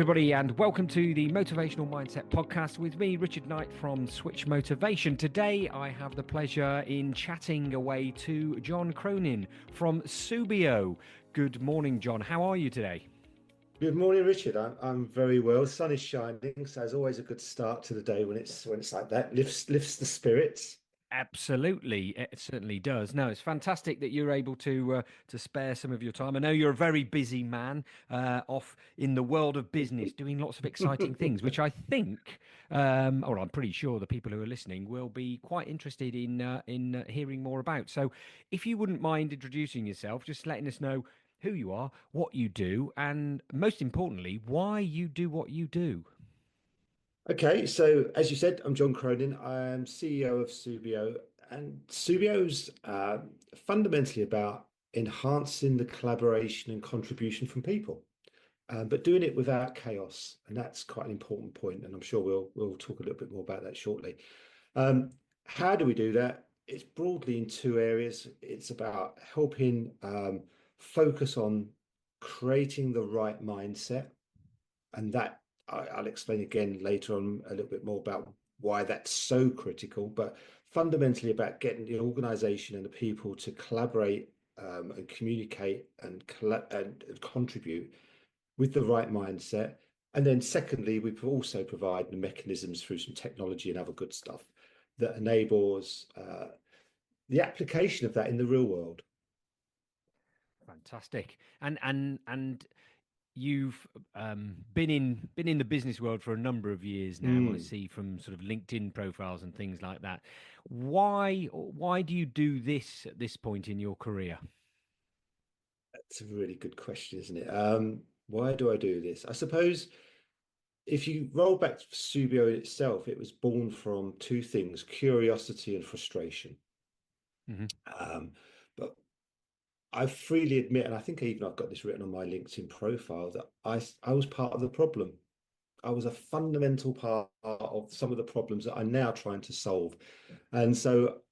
everybody, and welcome to the Motivational Mindset Podcast with me, Richard Knight from Switch Motivation. Today, I have the pleasure in chatting away to Jon Cronin from Subio. Good morning, Jon. How are you today? Good morning, Richard. I'm very well. The sun is shining, so it's always a good start to the day when it's like that. Lifts the spirits. Absolutely, it certainly does. No, it's fantastic that you're able to spare some of your time. I know you're a very busy man, off in the world of business, doing lots of exciting things, which I think, or I'm pretty sure the people who are listening will be quite interested in hearing more about. So, if you wouldn't mind introducing yourself, just letting us know who you are, what you do, and most importantly, why you do what you do. Okay, so as you said, I'm Jon Cronin. I'm CEO of Subio, and Subio's fundamentally about enhancing the collaboration and contribution from people, but doing it without chaos, and that's quite an important point. And I'm sure we'll talk a little bit more about that shortly. Um, how do we do that? It's broadly in two areas. It's about helping focus on creating the right mindset, and that I'll explain again later on a little bit more about why that's so critical, but fundamentally about getting the organization and the people to collaborate and communicate and contribute with the right mindset. And then secondly, we also provide the mechanisms through some technology and other good stuff that enables the application of that in the real world. Fantastic. And you've been in the business world for a number of years now. I Mm, see from sort of LinkedIn profiles and things like that. Why do you do this at this point in your career? it's a really good question, isn't it? Why do I do this? I suppose if you roll back to Subio in itself, it was born from two things, curiosity and frustration. Hmm. Um, but I freely admit, and I think I've got this written on my LinkedIn profile, that I was part of the problem. I was a fundamental part of some of the problems that I'm now trying to solve. And so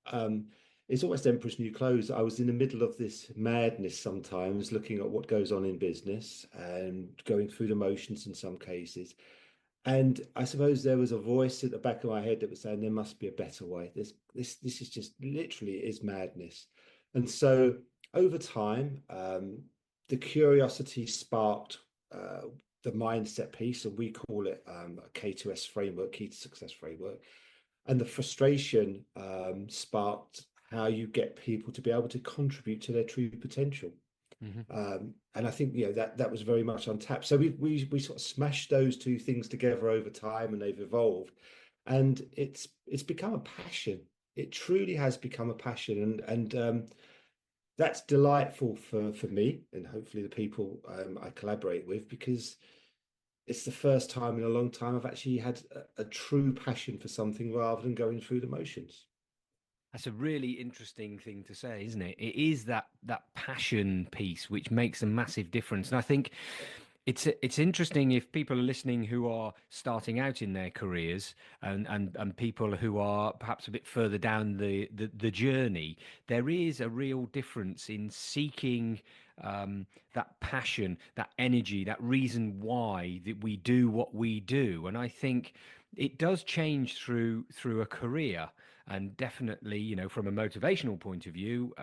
it's almost Emperor's New Clothes. I was in the middle of this madness sometimes, looking at what goes on in business and going through the motions in some cases. And I suppose there was a voice at the back of my head that was saying there must be a better way. This is just literally is madness. And so over time, the curiosity sparked the mindset piece, and we call it a K2S framework, key to success framework. And the frustration sparked how you get people to be able to contribute to their true potential. Hmm. And I think that was very much untapped. So we sort of smashed those two things together over time, and they've evolved, and it's become a passion. It truly has become a passion, and that's delightful for me and hopefully the people I collaborate with, because it's the first time in a long time I've actually had a true passion for something rather than going through the motions. That's a really interesting thing to say, isn't it? It is that passion piece which makes a massive difference. And I think it's interesting if people are listening who are starting out in their careers and people who are perhaps a bit further down the journey. There is a real difference in seeking that passion, that energy, that reason why that we do what we do. And I think it does change through a career, and definitely, from a motivational point of view,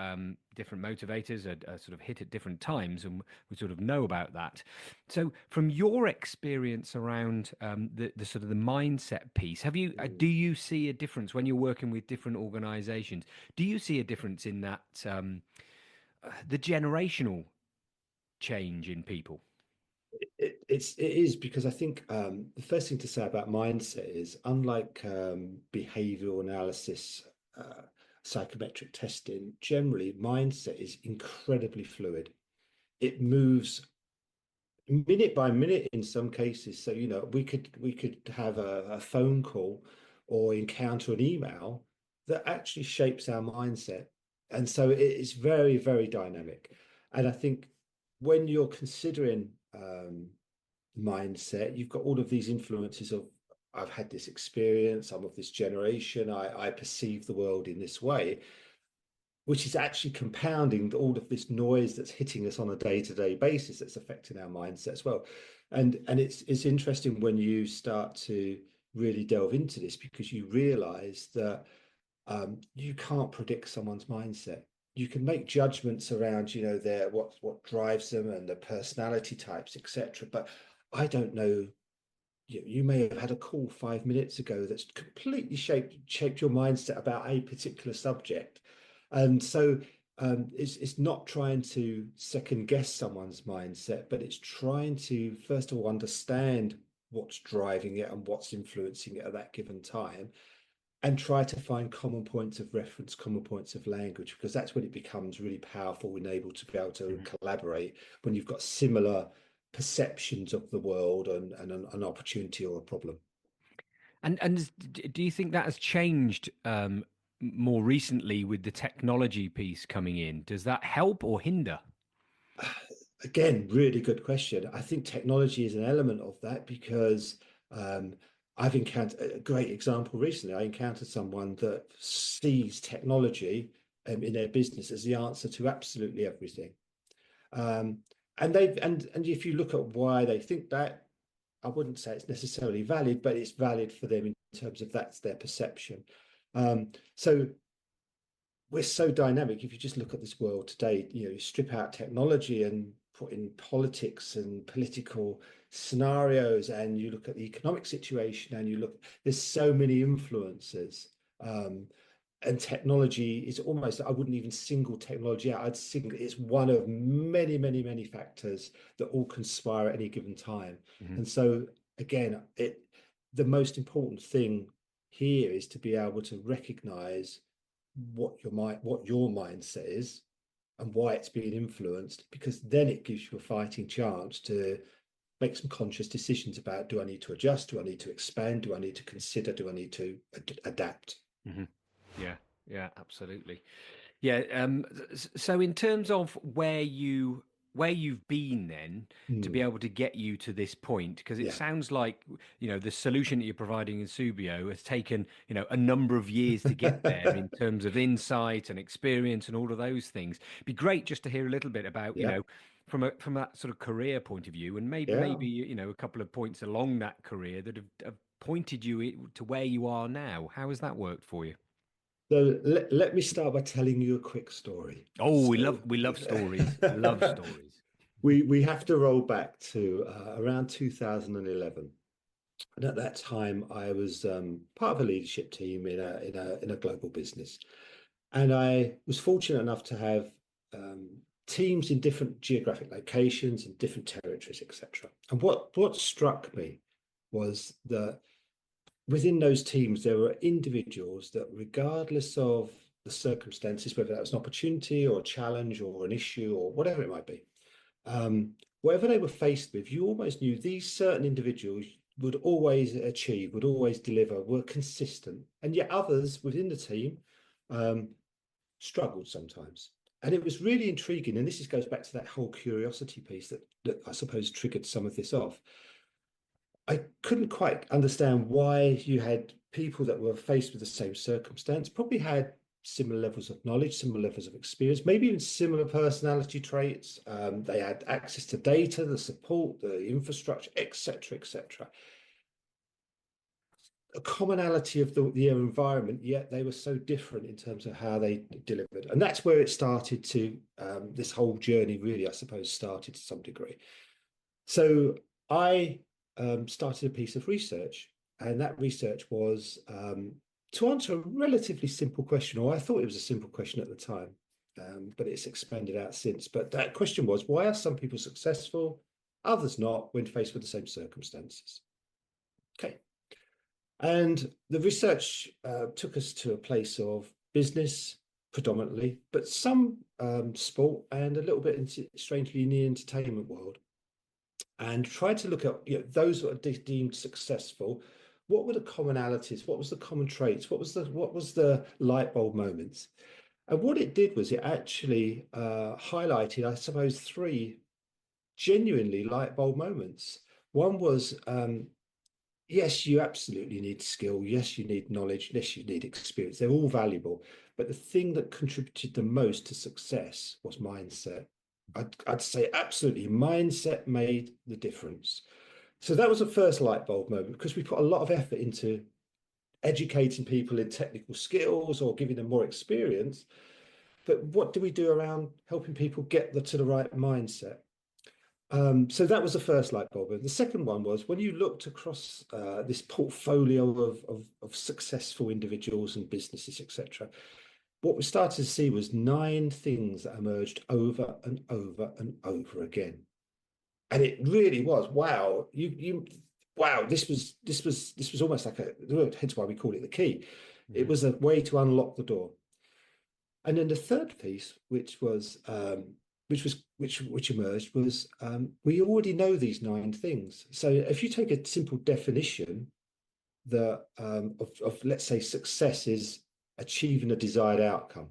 different motivators are sort of hit at different times, and we sort of know about that. So, from your experience around the sort of the mindset piece, do you see a difference when you're working with different organizations? Do you see a difference in that the generational change in people? It is because I think the first thing to say about mindset is, unlike behavioral analysis, psychometric testing, generally mindset is incredibly fluid. It moves minute by minute in some cases. So, we could have a phone call or encounter an email that actually shapes our mindset. And so it is very, very dynamic. And I think when you're considering mindset, you've got all of these influences of, I've had this experience, I'm of this generation, I perceive the world in this way. which is actually compounding all of this noise that's hitting us on a day-to-day basis that's affecting our mindset as well. And it's interesting when you start to really delve into this because you realize that you can't predict someone's mindset. You can make judgments around, their what drives them and the personality types, etc. But I don't know. You may have had a call 5 minutes ago that's completely shaped your mindset about a particular subject, and so it's not trying to second guess someone's mindset, but it's trying to first of all understand what's driving it and what's influencing it at that given time, and try to find common points of reference, common points of language, because that's when it becomes really powerful and able to be able to Mhm. collaborate when you've got similar perceptions of the world and an opportunity or a problem. Do you think that has changed more recently with the technology piece coming in? Does that help or hinder? Again, really good question. I think technology is an element of that because um, I've encountered a great example recently. I encountered someone that sees technology in their business as the answer to absolutely everything. Um, and if you look at why they think that, I wouldn't say it's necessarily valid, but it's valid for them in terms of that's their perception. So we're so dynamic. If you just look at this world today, you strip out technology and put in politics and political scenarios, and you look at the economic situation, and you look, there's so many influences. And technology is almost, I wouldn't even single technology out. I'd single, it's one of many, many, many factors that all conspire at any given time. Mhm. And so again, the most important thing here is to be able to recognize what your mindset is and why it's being influenced, because then it gives you a fighting chance to make some conscious decisions about, do I need to adjust, do I need to expand, do I need to consider, do I need to adapt. Mhm. Yeah, yeah, absolutely. Yeah. So in terms of where you've been then to be Mm, able to get you to this point, because it yeah. sounds like the solution that you're providing in Subio has taken a number of years to get there in terms of insight and experience and all of those things. It'd be great just to hear a little bit about Yeah, from that sort of career point of view, and yeah. maybe a couple of points along that career that have pointed you to where you are now. How has that worked for you? So let me start by telling you a quick story. Oh, So we love stories. Love stories. we have to roll back to around 2011. And at that time, I was part of a leadership team in a global business, and I was fortunate enough to have um, teams in different geographic locations and different territories, etc. And what struck me was that within those teams, there were individuals that, regardless of the circumstances, whether that was an opportunity or a challenge or an issue or whatever it might be, um, whatever they were faced with, you almost knew these certain individuals would always achieve, would always deliver, were consistent, and yet others within the team um, struggled sometimes. And it was really intriguing. And goes back to that whole curiosity piece that I suppose triggered some of this off. I couldn't quite understand why you had people that were faced with the same circumstance, probably had similar levels of knowledge, similar levels of experience, maybe even similar personality traits. They had access to data, the support, the infrastructure, etc., etc. A commonality of the environment, yet they were so different in terms of how they delivered. And that's where it started to, this whole journey really, I suppose, started to some degree. So I started a piece of research, and that research was to answer a relatively simple question, or I thought it was a simple question at the time, but it's expanded out since. But that question was, why are some people successful, others not, when faced with the same circumstances? Okay. And the research took us to a place of business predominantly, but some sport and a little bit into, strangely, in the entertainment world, and tried to look at those that are deemed successful. What were the commonalities? What was the common traits? What was the light bulb moments? And what it did was it actually highlighted, I suppose, three genuinely light bulb moments. One was yes, you absolutely need skill. Yes, you need knowledge. Yes, you need experience. They're all valuable. But the thing that contributed the most to success was mindset. I'd say absolutely mindset made the difference. So that was the first light bulb moment because we put a lot of effort into educating people in technical skills or giving them more experience. But what do we do around helping people get to the right mindset? So that was the first light bulb. And the second one was when you looked across this portfolio of successful individuals and businesses, etc. What we started to see was 9 things that emerged over and over and over again. And it really was wow. Wow. This was almost like hence why we call it the key. It Mhm. was a way to unlock the door. And then the third piece, which emerged was we already know these 9 things. So if you take a simple definition of let's say success is achieving a desired outcome.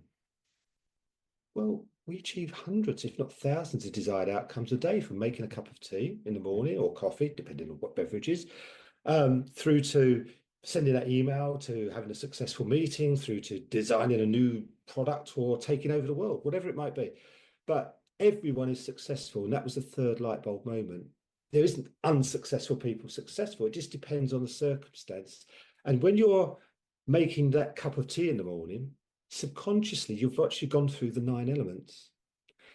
Well, we achieve hundreds, if not thousands, of desired outcomes a day from making a cup of tea in the morning or coffee, depending on what beverages, through to sending that email, to having a successful meeting, through to designing a new product or taking over the world, whatever it might be. But everyone is successful. And that was the third light bulb moment. There isn't unsuccessful people successful. It just depends on the circumstance. And when you're making that cup of tea in the morning, subconsciously, you've actually gone through the 9 elements.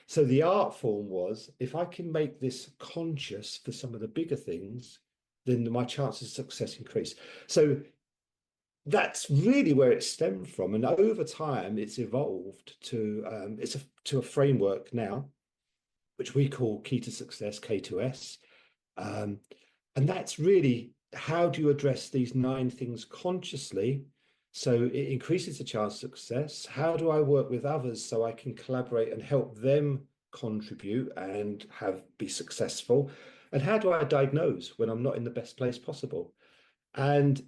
So the art form was if I can make this conscious for some of the bigger things, then my chances of success increase. So that's really where it stemmed from. And over time, it's evolved to a framework now, which we call Key to Success, K2S. Um, and that's really how do you address these 9 things consciously so it increases the chance of success? How do I work with others so I can collaborate and help them contribute and be successful? And how do I diagnose when I'm not in the best place possible? And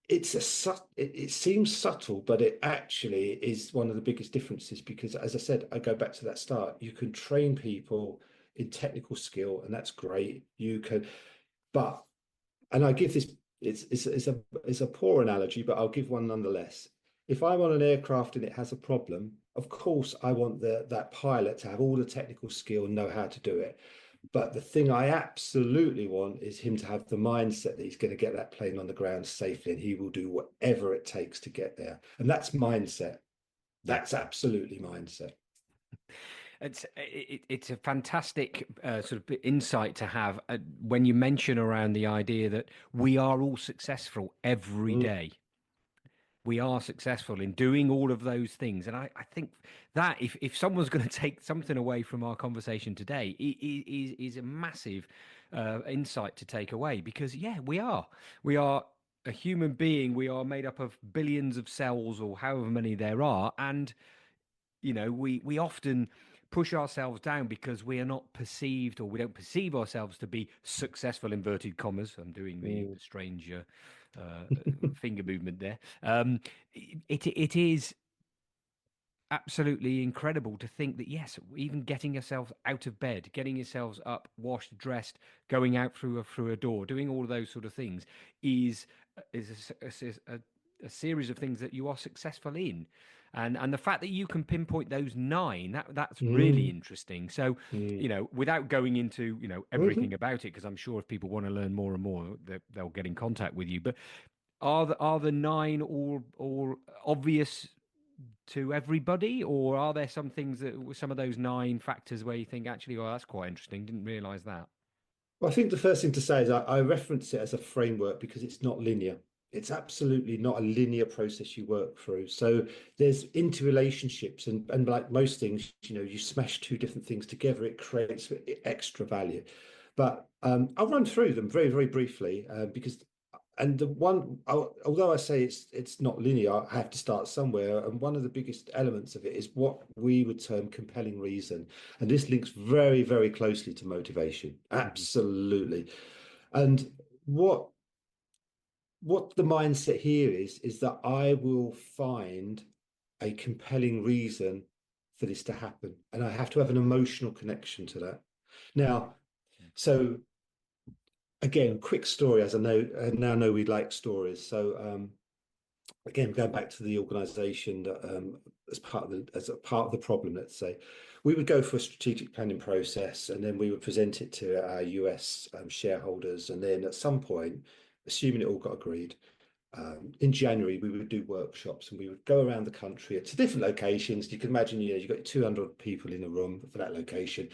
it seems subtle, but it actually is one of the biggest differences because, as I said, I go back to that start. You can train people in technical skill, and that's great. You can, but and I give this. It's a poor analogy, but I'll give one nonetheless. If I'm on an aircraft and it has a problem, of course I want that pilot to have all the technical skill and know how to do it. But the thing I absolutely want is him to have the mindset that he's going to get that plane on the ground safely and he will do whatever it takes to get there. And that's mindset. Yeah. That's absolutely mindset. It's a fantastic sort of insight to have when you mention around the idea that we are all successful every Mm, day. We are successful in doing all of those things. And I think that if someone's going to take something away from our conversation today, is a massive insight to take away because, yeah, we are. We are a human being. We are made up of billions of cells or however many there are. And we often push ourselves down because we are not perceived or we don't perceive ourselves to be successful, inverted commas. I'm doing the mm. strange uh, finger movement there. It is absolutely incredible to think that yes, even getting yourself out of bed, getting yourselves up, washed, dressed, going out through a door, doing all of those sort of things is a series of things that you are successful in, and the fact that you can pinpoint those 9, that's really Mm, interesting. So, mm. without going into Mhm. everything about it, because I'm sure if people want to learn more and more, they'll get in contact with you. But are the 9 all obvious to everybody, or are there some things that some of those 9 factors where you think actually, well, that's quite interesting, didn't realize that? Well, I think the first thing to say is I reference it as a framework because it's not linear. It's absolutely not a linear process you work through. So there's interrelationships, and like most things, you smash 2 different things together, it creates extra value. But I'll run through them very, very briefly because and the one, although I say it's not linear, I have to start somewhere. And one of the biggest elements of it is what we would term compelling reason. And this links very, very closely to motivation. Mhm. Absolutely. And what the mindset here is that I will find a compelling reason for this to happen. And I have to have an emotional connection to that. Now, so again, quick story, as I now know we like stories. So again, going back to the organisation that as a part of the problem, let's say, we would go for a strategic planning process, and then we would present it to our US shareholders, and then at some point, assuming it all got agreed, in January we would do workshops, and we would go around the country to different locations. You can imagine, you've got 200 people in a room for that location.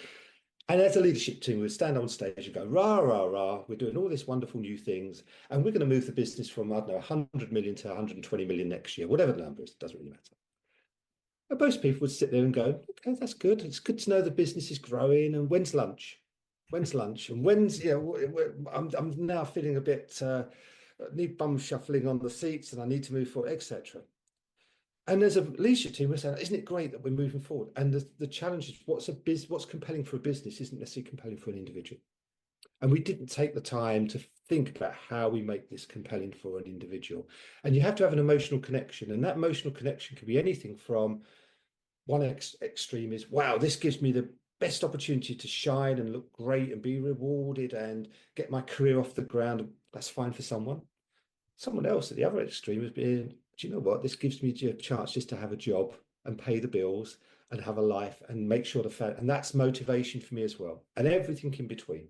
And as a leadership team, we would stand on stage and go, rah, rah, rah, we're doing all this wonderful new things. And we're going to move the business from, I don't know, 100 million to 120 million next year, whatever the number is, it doesn't really matter. And most people would sit there and go, okay, that's good. It's good to know the business is growing. And when's lunch? When's lunch? And when's, I'm now feeling a bit, need bum shuffling on the seats and I need to move forward, etc. And as a leadership team, we're saying, isn't it great that we're moving forward? And the challenge is what's compelling for a business isn't necessarily compelling for an individual. And we didn't take the time to think about how we make this compelling for an individual. And you have to have an emotional connection. And that emotional connection can be anything from one extreme is, wow, this gives me the best opportunity to shine and look great and be rewarded and get my career off the ground. That's fine for someone. Someone else at the other extreme has been, do you know what? This gives me a chance just to have a job and pay the bills and have a life and make sure and that's motivation for me as well. And everything in between.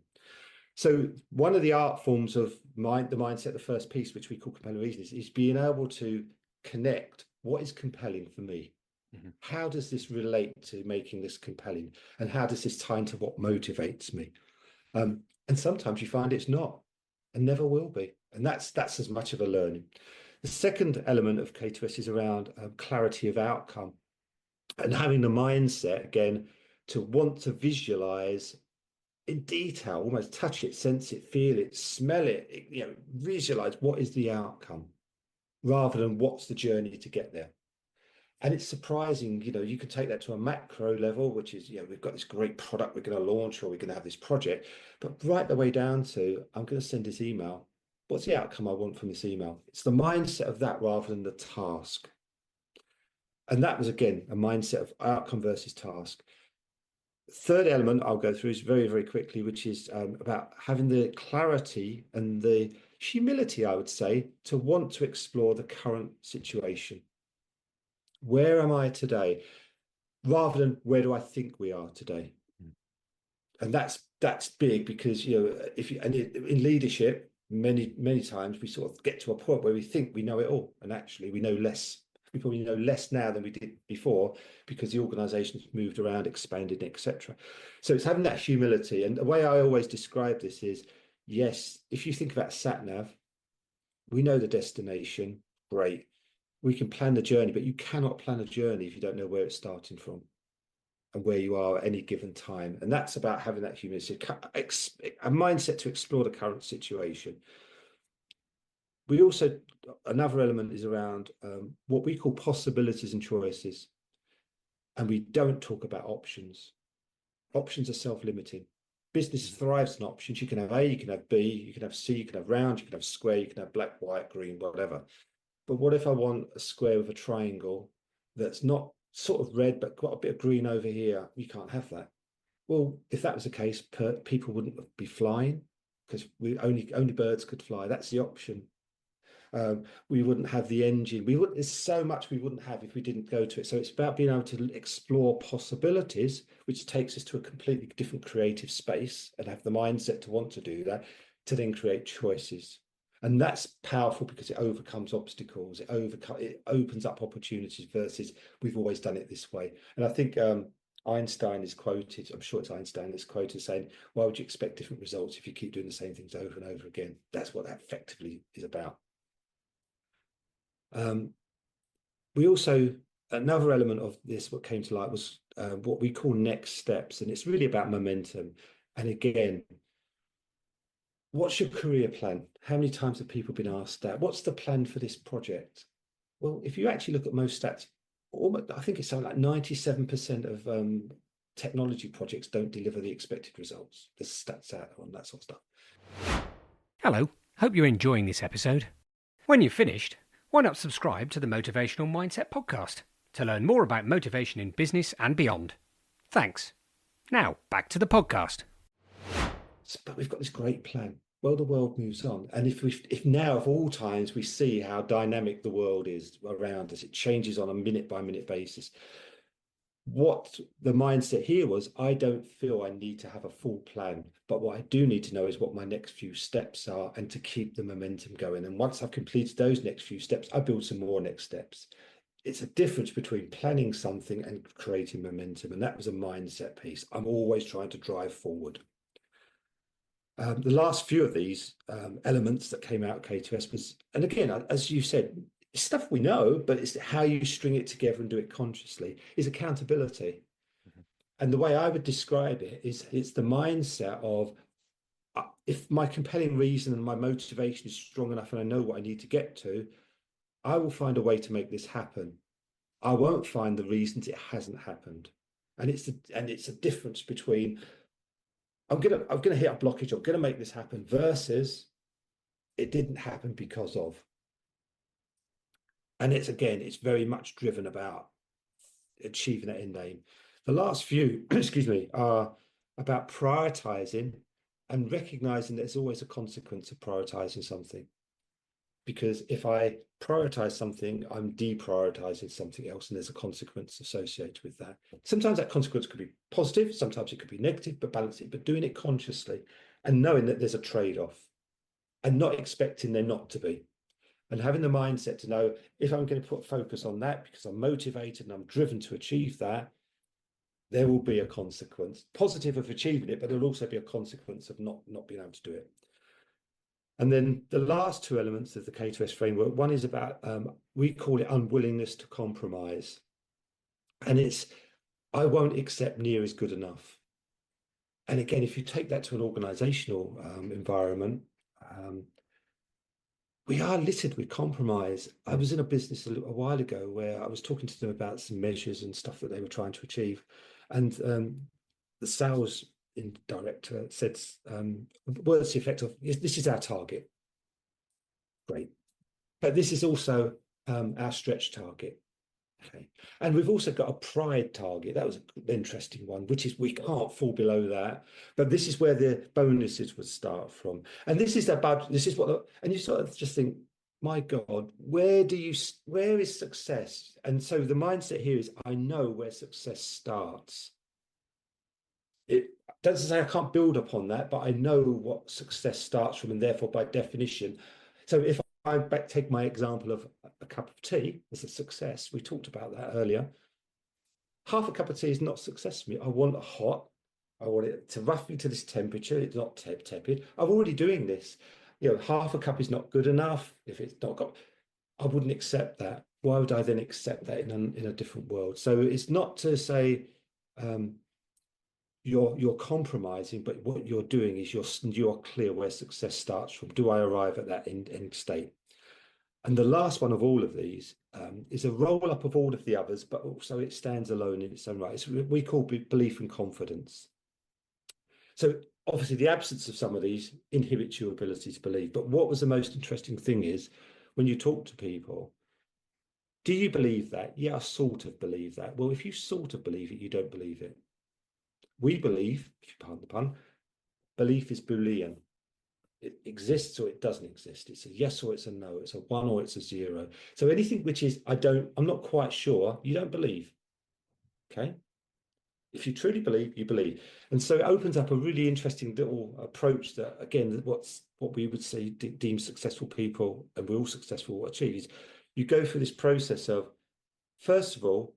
So one of the art forms of the mindset, the first piece, which we call compelling reasons, is being able to connect what is compelling for me. Mm-hmm. How does this relate to making this compelling? And how does this tie into what motivates me? And sometimes you find it's not and never will be. And that's as much of a learning. The second element of K2S is around clarity of outcome and having the mindset, again, to want to visualize in detail, almost touch it, sense it, feel it, smell it, visualize what is the outcome rather than what's the journey to get there. And it's surprising, you could take that to a macro level, which is, we've got this great product we're going to launch or we're going to have this project, but right the way down to, I'm going to send this email. What's the outcome I want from this email? It's the mindset of that rather than the task. And that was, again, a mindset of outcome versus task. Third element I'll go through is very, very quickly, which is about having the clarity and the humility, I would say, to want to explore the current situation. Where am I today? Rather than where do I think we are today? And that's big because, in leadership, many times we sort of get to a point where we think we know it all, and actually we know less. We probably know less now than we did before because the organization's moved around, expanded, etc. So it's having that humility. And the way I always describe this is, yes, if you think about sat nav, we know the destination, great. We can plan the journey, but you cannot plan a journey if you don't know where it's starting from and where you are at any given time. And that's about having that humility, a mindset to explore the current situation. We also, another element is around what we call possibilities and choices. And we don't talk about options. Options are self-limiting. Business thrives on options. You can have A, you can have B, you can have C, you can have round, you can have square, you can have black, white, green, whatever. But what if I want a square with a triangle that's not sort of red, but got a bit of green over here? You can't have that. Well, if that was the case, people wouldn't be flying because only birds could fly. That's the option. We wouldn't have the engine. There's so much we wouldn't have if we didn't go to it. So it's about being able to explore possibilities, which takes us to a completely different creative space and have the mindset to want to do that, to then create choices. And that's powerful because it overcomes obstacles. It opens up opportunities versus we've always done it this way. And I think Einstein is quoted, I'm sure it's Einstein that's quoted saying, why would you expect different results if you keep doing the same things over and over again? That's what that effectively is about. We also, another element of this, what came to light was what we call next steps. And it's really about momentum. And again, what's your career plan? How many times have people been asked that? What's the plan for this project? Well, if you actually look at most stats, I think it's something like 97% of technology projects don't deliver the expected results. There's stats out on that sort of stuff. Hello, hope you're enjoying this episode. When you've finished, why not subscribe to the Motivational Mindset Podcast to learn more about motivation in business and beyond. Thanks. Now, back to the podcast. But we've got this great plan. well, the world moves on. And if now of all times we see how dynamic the world is around us, it changes on a minute by minute basis. What the mindset here was, I don't feel I need to have a full plan, but what I do need to know is what my next few steps are and to keep the momentum going. And once I've completed those next few steps, I build some more next steps. It's a difference between planning something and creating momentum. And that was a mindset piece. I'm always trying to drive forward. The last few of these elements that came out of K2S was, and again, as you said, it's stuff we know, but it's how you string it together and do it consciously, is accountability. Mhm. And the way I would describe it is it's the mindset of if my compelling reason and my motivation is strong enough and I know what I need to get to, I will find a way to make this happen. I won't find the reasons it hasn't happened. And it's a difference between I'm gonna hit a blockage, I'm gonna make this happen versus it didn't happen because of. And it's very much driven about achieving that end aim. The last few, excuse me, are about prioritizing and recognizing there's always a consequence of prioritizing something. Because if I prioritize something, I'm deprioritizing something else, and there's a consequence associated with that. Sometimes that consequence could be positive, sometimes it could be negative, but balance it, but doing it consciously and knowing that there's a trade-off and not expecting there not to be. And having the mindset to know if I'm going to put focus on that because I'm motivated and I'm driven to achieve that, there will be a consequence, positive of achieving it, but there'll also be a consequence of not being able to do it. And then the last two elements of the K2S framework, one is about, we call it unwillingness to compromise. And it's, I won't accept near is good enough. And again, if you take that to an organizational environment, we are littered with compromise. I was in a business a while ago where I was talking to them about some measures and stuff that they were trying to achieve. And the sales director said words to the effect of, this is our target. Great. But this is also our stretch target. Okay. And we've also got a pride target. That was an interesting one, which is we can't fall below that. But this is where the bonuses would start from. And this is about, this is what, and you sort of just think, my God, where is success? And so the mindset here is, I know where success starts. It doesn't say I can't build upon that, but I know what success starts from, and therefore, by definition. So if I take my example of a cup of tea as a success, we talked about that earlier. Half a cup of tea is not success for me. I want it hot. I want it to roughly to this temperature. It's not tepid. I'm already doing this. Half a cup is not good enough. If it's not got, I wouldn't accept that. Why would I then accept that in a different world? So it's not to say you're compromising, but what you're doing is you're clear where success starts from. Do I arrive at that end state? And the last one of all of these is a roll up of all of the others, but also it stands alone in its own right. It's what we call belief and confidence. So obviously the absence of some of these inhibits your ability to believe. But what was the most interesting thing is when you talk to people, do you believe that? Yeah, I sort of believe that. Well, if you sort of believe it, you don't believe it. We believe, if you pardon the pun, belief is Boolean. It exists or it doesn't exist. It's a yes or it's a no. It's a one or it's a zero. So anything which is I'm not quite sure, you don't believe. Okay. If you truly believe, you believe. And so it opens up a really interesting little approach that, again, what we would say deem successful people, and we're all successful, achieve is you go through this process of, first of all,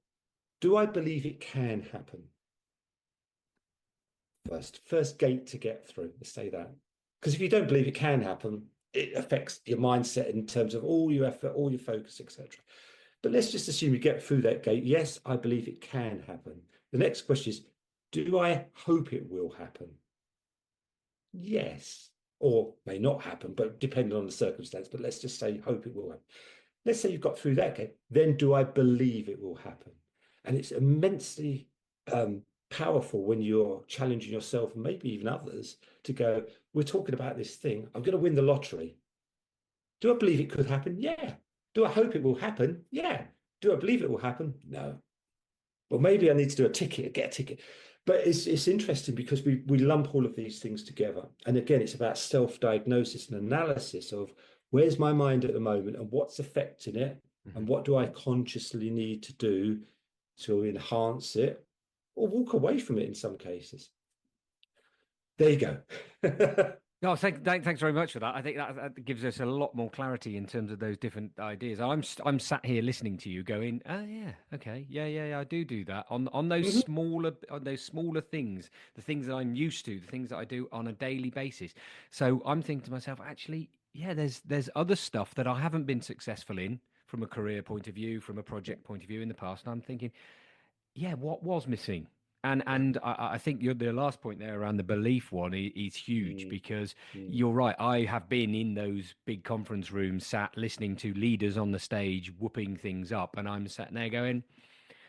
do I believe it can happen? First gate to get through, let's say that. Because if you don't believe it can happen, it affects your mindset in terms of all your effort, all your focus, etc. But let's just assume you get through that gate. Yes, I believe it can happen. The next question is, do I hope it will happen? Yes, or may not happen, but depending on the circumstance. But let's just say hope it will happen. Let's say you've got through that gate. Then do I believe it will happen? And it's immensely powerful when you're challenging yourself and maybe even others to go, we're talking about this thing. I'm going to win the lottery. Do I believe it could happen? Yeah. Do I hope it will happen? Yeah. Do I believe it will happen? No. Well, maybe I need to do a ticket, get a ticket. But it's interesting because we lump all of these things together. And again, it's about self-diagnosis and analysis of where's my mind at the moment and what's affecting it Mhm. and what do I consciously need to do to enhance it or walk away from it in some cases. There you go. No, thanks very much for that. I think that gives us a lot more clarity in terms of those different ideas. I'm sat here listening to you, going, "Oh yeah, okay, yeah, I do that on Mhm. those smaller things, the things that I'm used to, the things that I do on a daily basis." So I'm thinking to myself, actually, yeah, there's other stuff that I haven't been successful in from a career point of view, from a project point of view in the past. And I'm thinking, yeah, what was missing? Yeah. I think the last point there around the belief one is huge Mm, because mm, you're right. I have been in those big conference rooms, sat listening to leaders on the stage whooping things up, and I'm sat there going,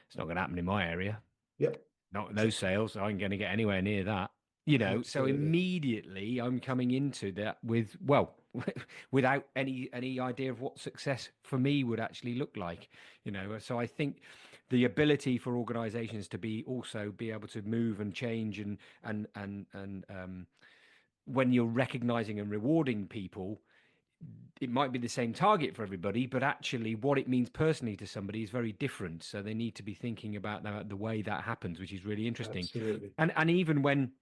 "It's not going to happen in my area. yep. Not those Exactly. sales. I ain't going to get anywhere near that." So Absolutely. immediately I'm coming into that with, well, without any idea of what success for me would actually look like. So I think the ability for organizations to be able to move and change and when you're recognizing and rewarding people, it might be the same target for everybody, but actually what it means personally to somebody is very different. So they need to be thinking about the way that happens, which is really interesting. Absolutely. And even when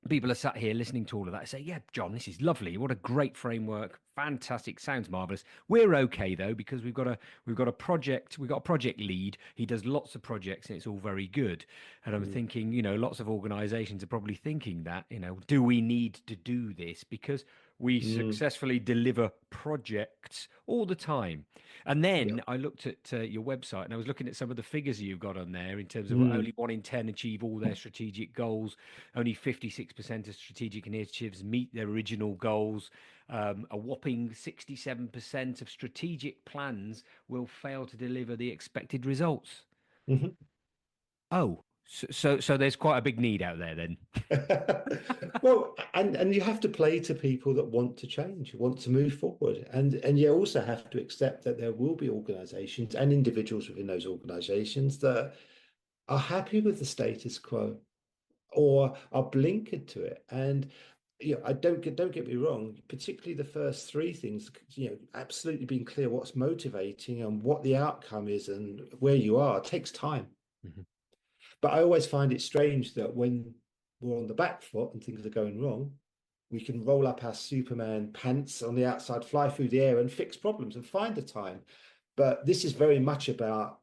people are sat here listening to all of that, I say, yeah, John, this is lovely. What a great framework. Fantastic. Sounds marvelous. We're okay though, because we've got a project lead. He does lots of projects and it's all very good. And I'm Mm, thinking, lots of organizations are probably thinking that, do we need to do this? Because we mm, successfully deliver projects all the time. And then yep. I looked at your website and I was looking at some of the figures you've got on there in terms of Mm, only 1 in 10 achieve all their strategic goals. Only 56% of strategic initiatives meet their original goals. A whopping 67% of strategic plans will fail to deliver the expected results. mhm. Oh, so there's quite a big need out there then. Well, and you have to play to people that want to change, want to move forward, and you also have to accept that there will be organisations and individuals within those organisations that are happy with the status quo or are blinkered to it. And I don't get me wrong, particularly the first three things, absolutely being clear what's motivating and what the outcome is and where you are takes time. Mhm. But I always find it strange that when we're on the back foot and things are going wrong, we can roll up our Superman pants on the outside, fly through the air and fix problems and find the time. But this is very much about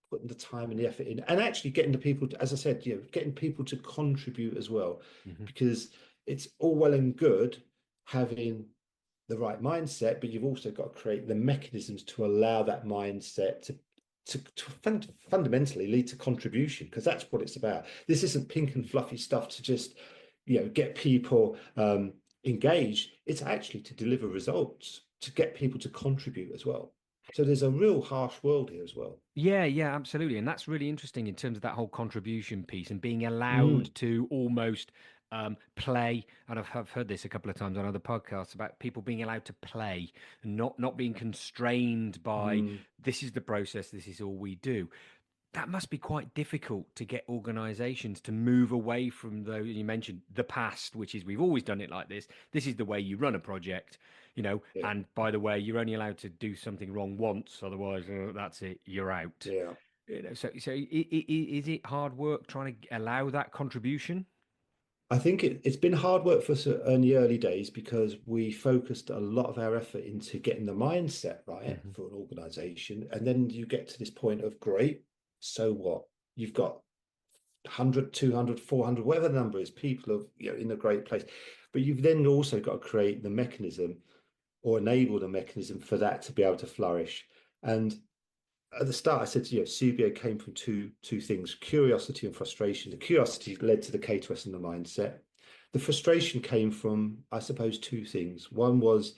putting the time and the effort in and actually getting the people to, as I said, getting people to contribute as well. Mhm. Because it's all well and good having the right mindset, but you've also got to create the mechanisms to allow that mindset to fundamentally lead to contribution, because that's what it's about. This isn't pink and fluffy stuff to just get people engaged. It's actually to deliver results, to get people to contribute as well. So there's a real harsh world here as well. Yeah, absolutely. And that's really interesting in terms of that whole contribution piece and being allowed Mm, to almost play. And I've heard this a couple of times on other podcasts about people being allowed to play and not being constrained by mm, this is the process, this is all we do. That must be quite difficult to get organizations to move away from you mentioned the past, which is we've always done it like this. This is the way you run a project, yeah, and by the way, you're only allowed to do something wrong once, otherwise, that's it, you're out. yeah. Is it hard work trying to allow that contribution? I think it's been hard work for us in the early days because we focused a lot of our effort into getting the mindset right Hmm. for an organization. And then you get to this point of great, so what? You've got 100, 200, 400, whatever the number is, people of in a great place. But you've then also got to create the mechanism or enable the mechanism for that to be able to flourish. And at the start, I said to you, Subio came from two things: curiosity and frustration. The curiosity led to the K2S and the mindset. The frustration came from, I suppose, two things. One was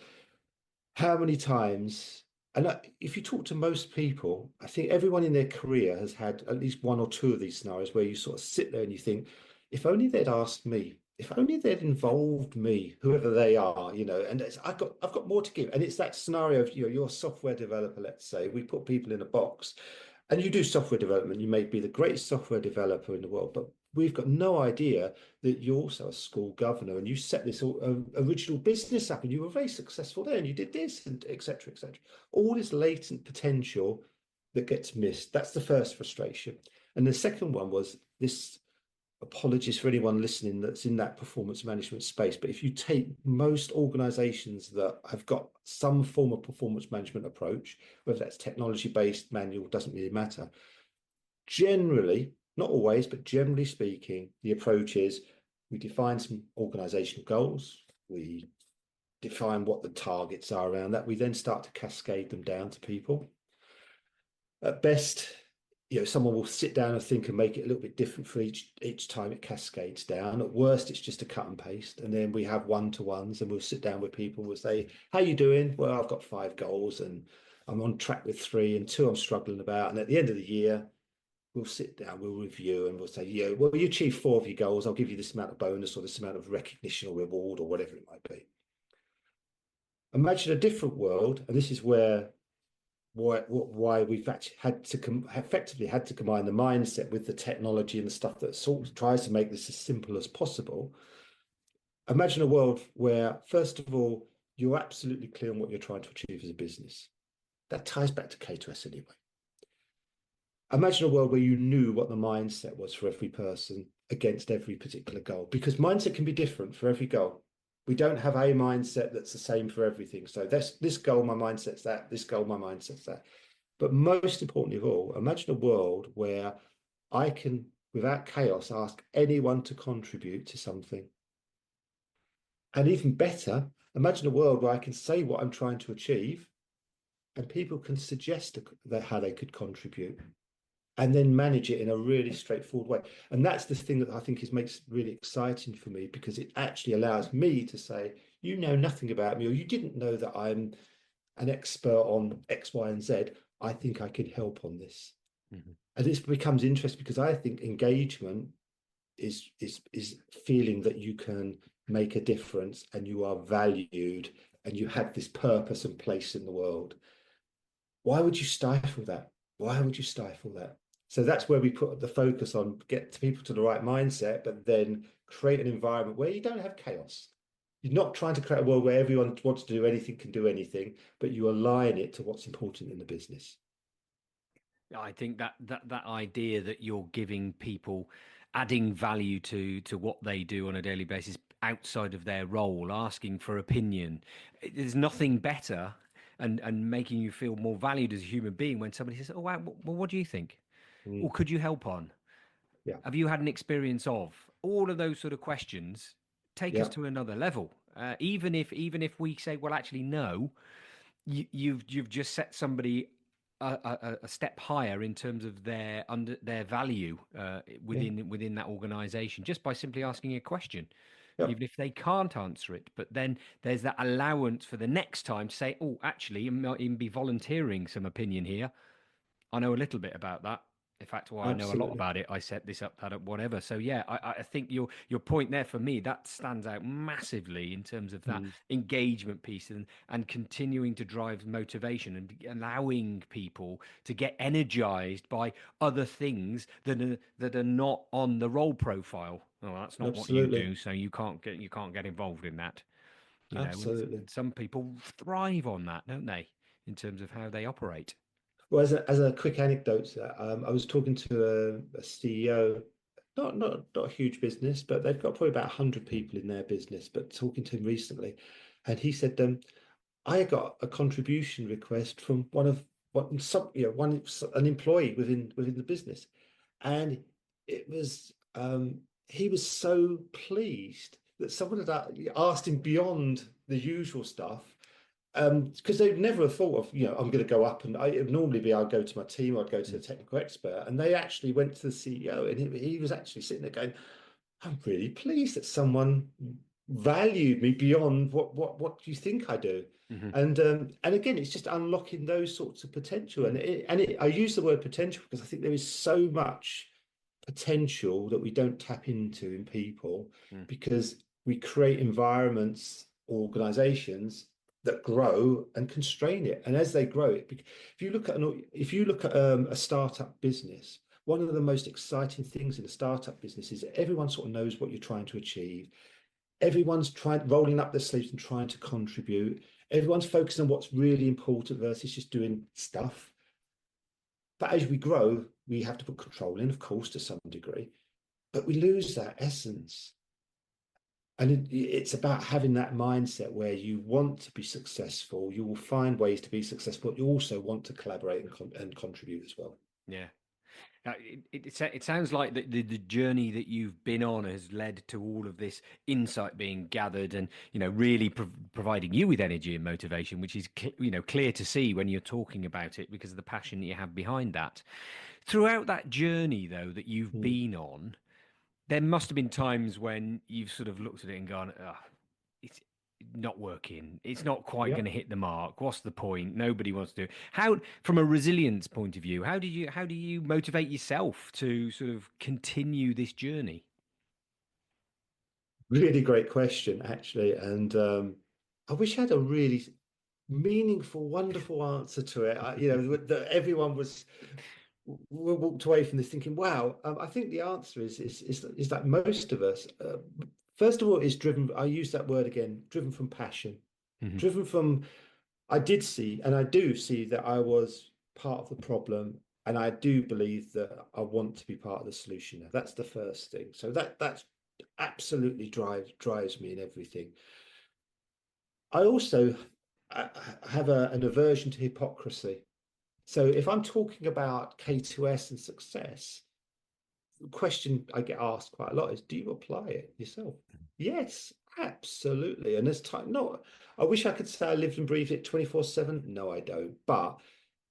how many times, and if you talk to most people, I think everyone in their career has had at least one or two of these scenarios where you sort of sit there and you think, if only they'd asked me, if only they'd involved me, whoever they are, and I've got more to give. And it's that scenario of you're a software developer, let's say, we put people in a box and you do software development, you may be the greatest software developer in the world, but we've got no idea that you're also a school governor and you set this original business up and you were very successful there and you did this and et cetera, et cetera. All this latent potential that gets missed. That's the first frustration. And the second one was this. Apologies for anyone listening that's in that performance management space, but if you take most organizations that have got some form of performance management approach, whether that's technology based, manual, doesn't really matter. Generally, not always, but generally speaking, the approach is we define some organizational goals, we define what the targets are around that, we then start to cascade them down to people. At best, someone will sit down and think and make it a little bit different for each time it cascades down. At worst, it's just a cut and paste. And then we have one-to-ones and we'll sit down with people, we'll say, how you doing? Well, I've got 5 goals and I'm on track with 3 and 2 I'm struggling about. And at the end of the year, we'll sit down, we'll review and we'll say, well, you achieve 4 of your goals. I'll give you this amount of bonus or this amount of recognition or reward or whatever it might be. Imagine a different world. And this is why we've actually effectively had to combine the mindset with the technology and the stuff that sort of tries to make this as simple as possible. Imagine a world where, first of all, you're absolutely clear on what you're trying to achieve as a business. That ties back to K2S anyway. Imagine a world where you knew what the mindset was for every person against every particular goal, because mindset can be different for every goal. We don't have a mindset that's the same for everything. So this goal, my mindset's that, this goal, my mindset's that. But most importantly of all, imagine a world where I can, without chaos, ask anyone to contribute to something. And even better, imagine a world where I can say what I'm trying to achieve and people can suggest how they could contribute and then manage it in a really straightforward way. And that's the thing that I think makes really exciting for me, because it actually allows me to say, you know nothing about me, or you didn't know that I'm an expert on X, Y, and Z. I think I can help on this. Mm-hmm. And this becomes interesting because I think engagement is feeling that you can make a difference and you are valued and you have this purpose and place in the world. Why would you stifle that? Why would you stifle that? So that's where we put the focus on get people to the right mindset, but then create an environment where you don't have chaos. You're not trying to create a world where everyone wants to do anything, can do anything, but you align it to what's important in the business. I think that idea that you're giving people, adding value to what they do on a daily basis outside of their role, asking for opinion. There's nothing better and making you feel more valued as a human being when somebody says, "Oh, wow, well, what do you think? Or could you help on? Yeah. Have you had an experience of?" All of those sort of questions take us to another level. Even if we say, "Well, actually, no," you've just set somebody a step higher in terms of their value within that organization, just by simply asking a question, even if they can't answer it. But then there's that allowance for the next time to say, "Oh, actually, you might even be volunteering some opinion here. I know a little bit about that. In fact, well, I know a lot about it. I set this up, that up, whatever." So yeah, I think your point there for me, that stands out massively in terms of that engagement piece and continuing to drive motivation and allowing people to get energized by other things that are not on the role profile. Oh, that's not what you do, so you can't get involved in that. You know, and some people thrive on that, don't they, in terms of how they operate. Well, as a quick anecdote, I was talking to a CEO, not a huge business, but they've got probably about 100 people in their business. But talking to him recently, and he said, "I got a contribution request from an employee within the business, and it was he was so pleased that someone had asked him beyond the usual stuff." Because they'd never have thought of, I'm going to go up and it would normally be I'd go to my team, I'd go to the technical expert, and they actually went to the CEO, and he was actually sitting there going, "I'm really pleased that someone valued me beyond what do you think I do?" And again, it's just unlocking those sorts of potential, and I use the word potential because I think there is so much potential that we don't tap into in people because we create environments, organizations that grow and constrain it. And as they grow it, if you look at a startup business, one of the most exciting things in the startup business is that everyone sort of knows what you're trying to achieve. Everyone's trying rolling up their sleeves and trying to contribute. Everyone's focused on what's really important versus just doing stuff. But as we grow, we have to put control in, of course, to some degree, but we lose that essence. And it's about having that mindset where you want to be successful. You will find ways to be successful, but you also want to collaborate and contribute as well. Yeah. It sounds like the journey that you've been on has led to all of this insight being gathered and, really providing you with energy and motivation, which is, clear to see when you're talking about it because of the passion that you have behind that. Throughout that journey, though, that you've Mm. been on, there must have been times when you've sort of looked at it and gone, oh, it's not working. It's not quite going Yeah. to hit the mark. What's the point? Nobody wants to do it. How, from a resilience point of view, how do you motivate yourself to sort of continue this journey? Really great question, actually. And I wish I had a really meaningful, wonderful answer to it. That everyone was walked away from this thinking, "Wow." I think the answer is that most of us, first of all, is driven. I use that word again, driven from passion, Hmm. driven from. I did see, and I do see that I was part of the problem, and I do believe that I want to be part of the solution. Now, that's the first thing. So that's absolutely drives me in everything. I also have an aversion to hypocrisy. So if I'm talking about K2S and success, the question I get asked quite a lot is, do you apply it yourself? Yes, absolutely. And there's time, not, I wish I could say I lived and breathed it 24/7. No, I don't. But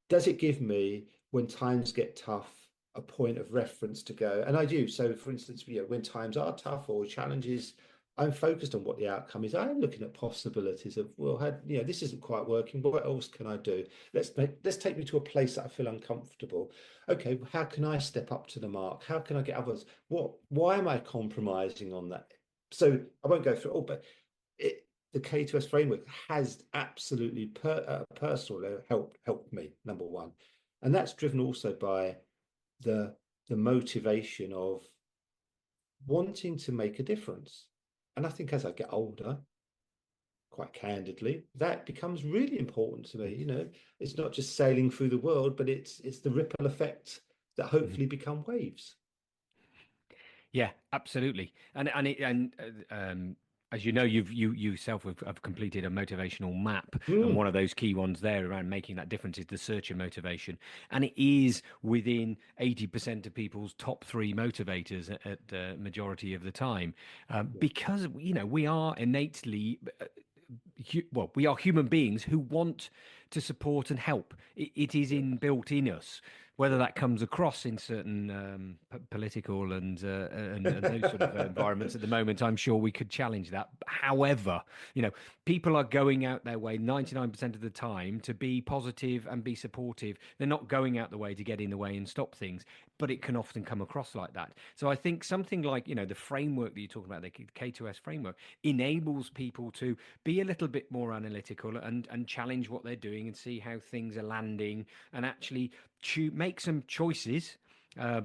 does it give me, when times get tough, a point of reference to go? And I do. So, for instance, when times are tough or challenges, I'm focused on what the outcome is. I'm looking at possibilities of, well, this isn't quite working. What else can I do? Let's take me to a place that I feel uncomfortable. Okay, how can I step up to the mark? How can I get others? Why am I compromising on that? So I won't go through it all, but the K2S framework has absolutely personally helped me, number one. And that's driven also by the the motivation of wanting to make a difference. And I think as I get older, quite candidly, that becomes really important to me. It's not just sailing through the world, but it's the ripple effect that hopefully become waves. Yeah, absolutely. As you know, you yourself have completed a motivational map, and one Mm, of those key ones there around making that difference is the searcher motivation, and it is within 80% of people's top three motivators at the majority of the time, yeah, because we are innately we are human beings who want to support and help. It is yeah, inbuilt in us. Whether yeah. that comes across in certain political and those sort of environments at the moment, I'm sure we could challenge that. However, people are going out their way 99% of the time to be positive and be supportive. They're not going out the way to get in the way and stop things, but it can often come across like that. So I think something like, the framework that you're talking about, the K2S framework, enables people to be a little bit more analytical and challenge what they're doing and see how things are landing and actually make some choices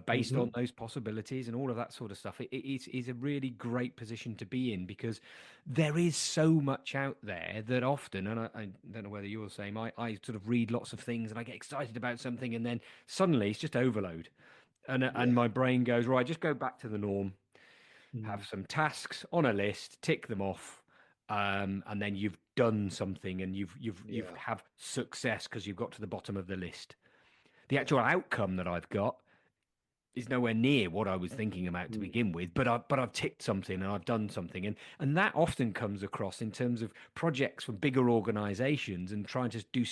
based on Hmm. those possibilities and all of that sort of stuff. It is a really great position to be in because there is so much out there that often, and I don't know whether you're the same, I sort of read lots of things and I get excited about something and then suddenly it's just overload. And Yeah. my brain goes, right, just go back to the norm, have Mm, some tasks on a list, tick them off, and then you've done something and you've yeah. have success because you've got to the bottom of the list. The actual outcome that I've got is nowhere near what I was thinking about to Mm, begin with, but I've ticked something and I've done something, and that often comes across in terms of projects for bigger organisations and trying to do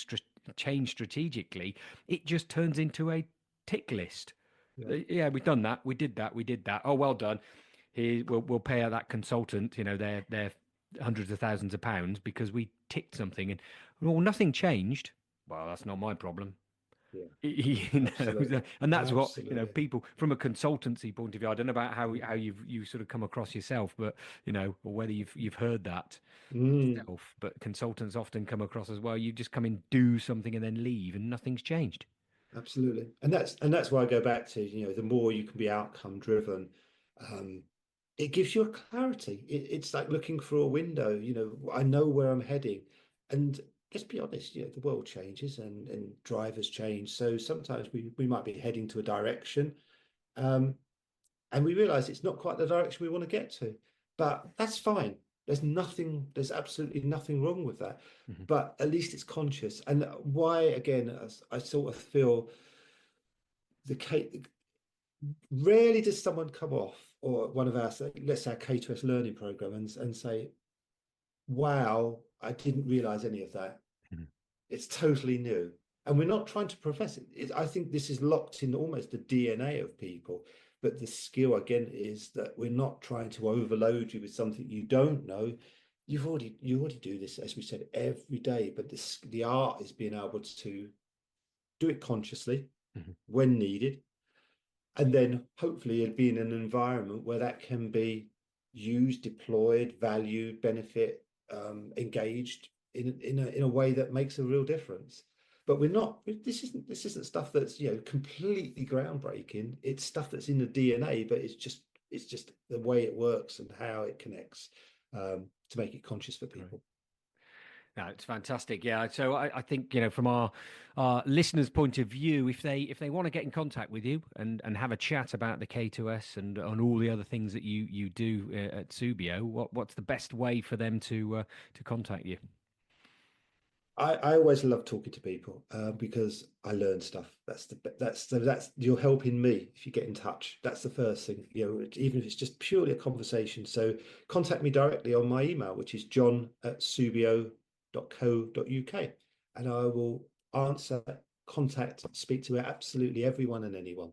change strategically. It just turns into a tick list. yeah. Yeah, we've done that. We did that. We did that. Oh, well done. Here, we'll pay out that consultant. They're hundreds of thousands of pounds because we ticked something, and well, nothing changed. Well, that's not my problem. Yeah. So- Absolutely. and that's what Absolutely. people from a consultancy point of view. I don't know about how you sort of come across yourself, but or whether you've heard that Mm, yourself. But consultants often come across as well. You just come in, do something, and then leave, and nothing's changed. Absolutely. And that's why I go back to, the more you can be outcome driven, um, it gives you a clarity. It's like looking through a window, I know where I'm heading. And let's be honest, the world changes and drivers change. So sometimes we might be heading to a direction, um, and we realize it's not quite the direction we want to get to. But that's fine. There's absolutely nothing wrong with that. Mhm. But at least it's conscious. And why, again, I sort of feel the K rarely does someone come off or one of our, let's say, our K2S learning program and say, wow, I didn't realize any of that. Mhm. It's totally new. And we're not trying to profess it. I think this is locked in almost the DNA of people. But the skill, again, is that we're not trying to overload you with something you don't know. You already do this, as we said, every day. But the art is being able to do it consciously Mhm. when needed, and then hopefully it'd be in an environment where that can be used, deployed, valued, benefit, engaged in a way that makes a real difference. But we're not. This isn't stuff that's completely groundbreaking. It's stuff that's in the DNA, but it's just the way it works and how it connects, to make it conscious for Great. people. No, it's fantastic. Yeah. So I think, from our listeners' point of view, if they want to get in contact with you and have a chat about the K2S and all the other things that you do at Subio, what's the best way for them to contact you? I always love talking to people, because I learn stuff. That's you're helping me if you get in touch. That's the first thing, even if it's just purely a conversation. So contact me directly on my email, which is john@subio.co.uk, and I will answer, contact, speak to absolutely everyone and anyone.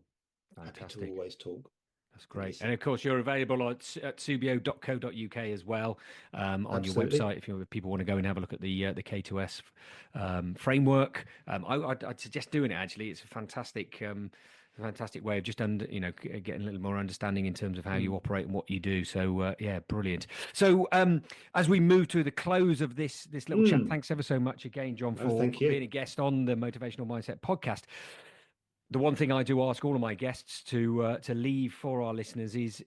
Happy to Fantastic. always talk That's and great. listen. And of course, you're available at subio.co.uk as well, on your Absolutely. website if people want to go and have a look at the K2S framework. I'd suggest doing it actually. It's a fantastic way of just getting a little more understanding in terms of how you Mm. operate and what you do. So yeah, brilliant. So as we move to the close of this little chat, Mm. thanks ever so much again, John, No, for thank being you. a guest on the Motivational Mindset podcast. The one thing I do ask all of my guests to leave for our listeners is,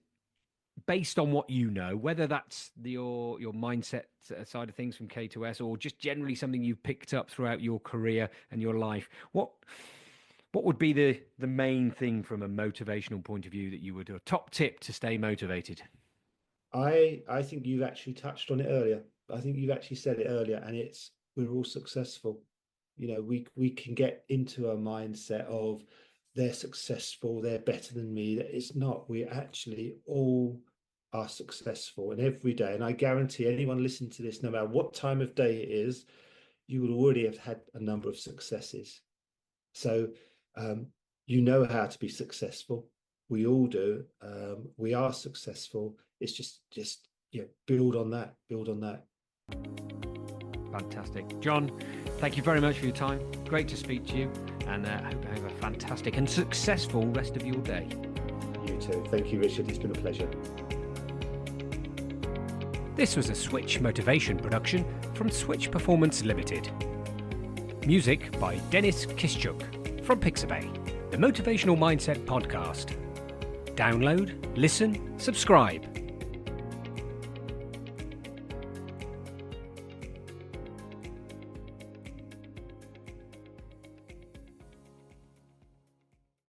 based on what you know, whether that's your mindset side of things from K2S or just generally something you've picked up throughout your career and your life, what would be the main thing from a motivational point of view that you would do, a top tip to stay motivated? I think you've actually touched on it earlier. I think you've actually said it earlier, and it's we're all successful. We can get into a mindset of they're successful, they're better than me. It's not. We actually all are successful, and every day. And I guarantee anyone listening to this, no matter what time of day it is, you will already have had a number of successes. So, um, you know how to be successful. We all do. We are successful. It's just build on that. Build on that. Fantastic. John, thank you very much for your time. Great to speak to you, and I hope you have a fantastic and successful rest of your day. You too. Thank you, Richard. It's been a pleasure. This was a Switch Motivation production from Switch Performance Limited. Music by Dennis Kischuk from Pixabay, the Motivational Mindset Podcast. Download, listen, subscribe.